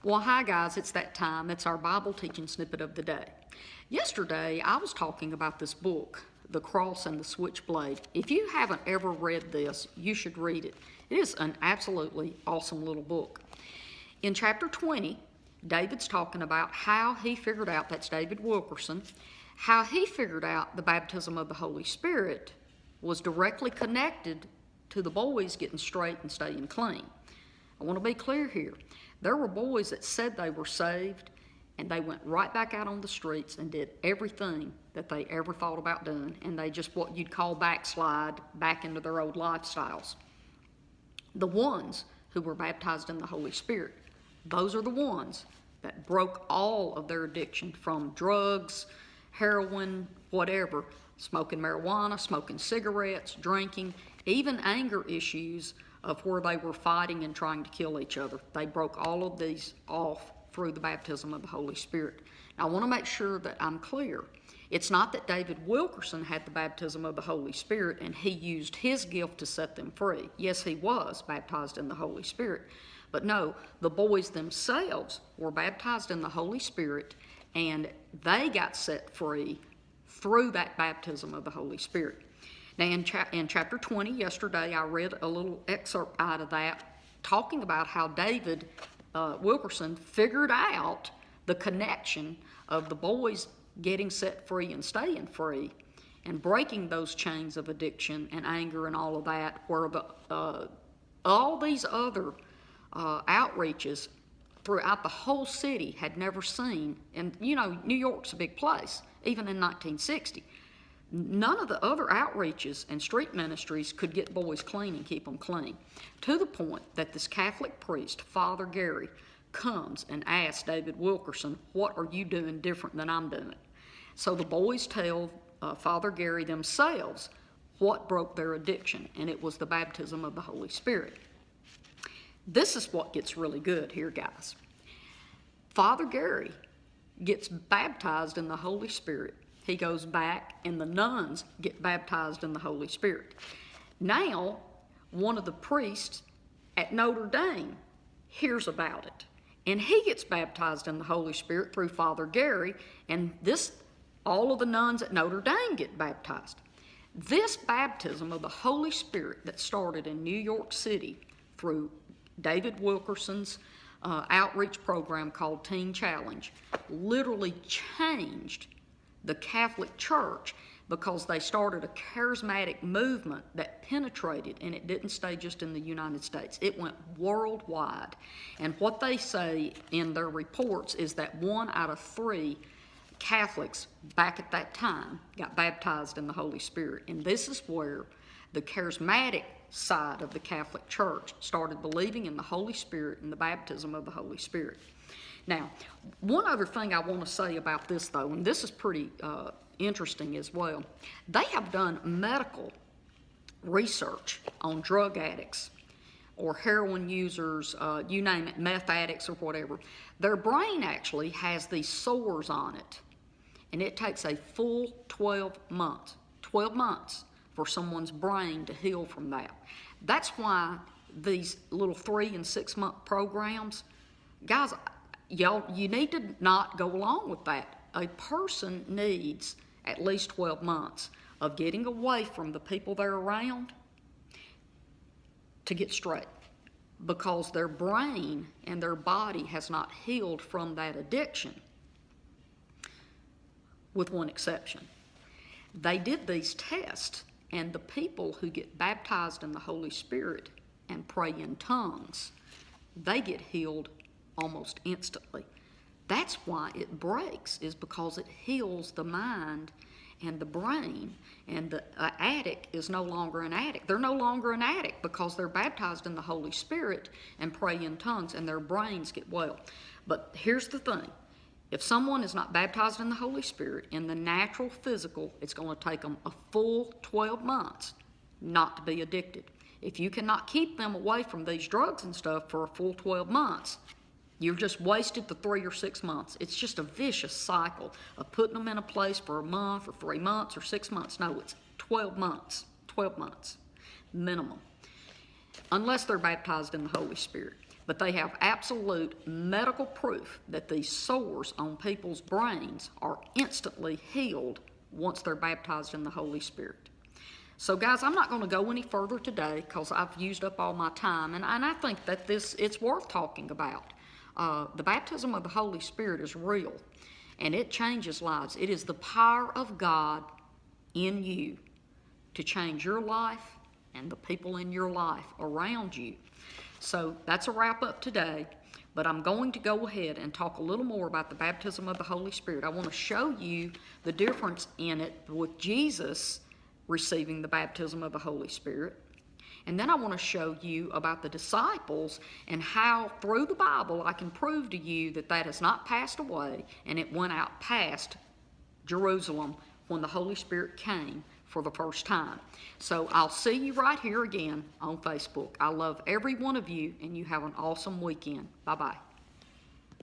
Well, hi guys, it's that time. It's our Bible teaching snippet of the day. Yesterday, I was talking about this book, The Cross and the Switchblade. If you haven't ever read this, you should read it. It is an absolutely awesome little book. In chapter 20, David's talking about how he figured out, that's David Wilkerson, how he figured out the baptism of the Holy Spirit was directly connected to the boys getting straight and staying clean. I want to be clear here. There were boys that said they were saved, and they went right back out on the streets and did everything that they ever thought about doing, and they just what you'd call backslide back into their old lifestyles. The ones who were baptized in the Holy Spirit, those are the ones that broke all of their addiction from drugs, heroin, whatever, smoking marijuana, smoking cigarettes, drinking, even anger issues of where they were fighting and trying to kill each other. They broke all of these off through the baptism of the Holy Spirit. Now, I want to make sure that I'm clear. It's not that David Wilkerson had the baptism of the Holy Spirit and he used his gift to set them free. Yes, he was baptized in the Holy Spirit. But no, the boys themselves were baptized in the Holy Spirit and they got set free through that baptism of the Holy Spirit. Now, in chapter 20, yesterday, I read a little excerpt out of that talking about how David Wilkerson figured out the connection of the boys getting set free and staying free and breaking those chains of addiction and anger and all of that, where all these other outreaches throughout the whole city had never seen. And, you know, New York's a big place, even in 1960. None of the other outreaches and street ministries could get boys clean and keep them clean, to the point that this Catholic priest, Father Gary, comes and asks David Wilkerson, what are you doing different than I'm doing? So the boys tell Father Gary themselves what broke their addiction, and it was the baptism of the Holy Spirit. This is what gets really good here, guys. Father Gary gets baptized in the Holy Spirit. He goes back, and the nuns get baptized in the Holy Spirit. Now, one of the priests at Notre Dame hears about it, and he gets baptized in the Holy Spirit through Father Gary, and all of the nuns at Notre Dame get baptized. This baptism of the Holy Spirit that started in New York City through David Wilkerson's outreach program called Teen Challenge literally changed the Catholic Church, because they started a charismatic movement that penetrated, and it didn't stay just in the United States. It went worldwide. And what they say in their reports is that 1 out of 3 Catholics back at that time got baptized in the Holy Spirit. And this is where the charismatic side of the Catholic Church started believing in the Holy Spirit and the baptism of the Holy Spirit. Now, one other thing I want to say about this, though, and this is pretty interesting as well, they have done medical research on drug addicts or heroin users, you name it, meth addicts or whatever. Their brain actually has these sores on it, and it takes a full 12 months for someone's brain to heal from that. That's why these little 3 and 6 month programs, guys, y'all, you need to not go along with that. A person needs at least 12 months of getting away from the people they're around to get straight, because their brain and their body has not healed from that addiction, with one exception. They did these tests, and the people who get baptized in the Holy Spirit and pray in tongues, they get healed almost instantly. That's why it breaks, is because it heals the mind and the brain, and the addict is no longer an addict. They're no longer an addict because they're baptized in the Holy Spirit and pray in tongues, and their brains get well. But here's the thing. If someone is not baptized in the Holy Spirit, in the natural physical, it's going to take them a full 12 months not to be addicted. If you cannot keep them away from these drugs and stuff for a full 12 months, you've just wasted the 3 or 6 months. It's just a vicious cycle of putting them in a place for a month or 3 months or 6 months. No, it's 12 months. 12 months minimum. Unless they're baptized in the Holy Spirit. but they have absolute medical proof that these sores on people's brains are instantly healed once they're baptized in the Holy Spirit. So guys, I'm not going to go any further today because I've used up all my time, and I think that it's worth talking about. The baptism of the Holy Spirit is real, and it changes lives. It is the power of God in you to change your life and the people in your life around you. So that's a wrap up today, but I'm going to go ahead and talk a little more about the baptism of the Holy Spirit. I want to show you the difference in it with Jesus receiving the baptism of the Holy Spirit. And then I want to show you about the disciples and how through the Bible I can prove to you that that has not passed away and it went out past Jerusalem when the Holy Spirit came for the first time. So I'll see you right here again on Facebook. I love every one of you, and you have an awesome weekend. Bye-bye.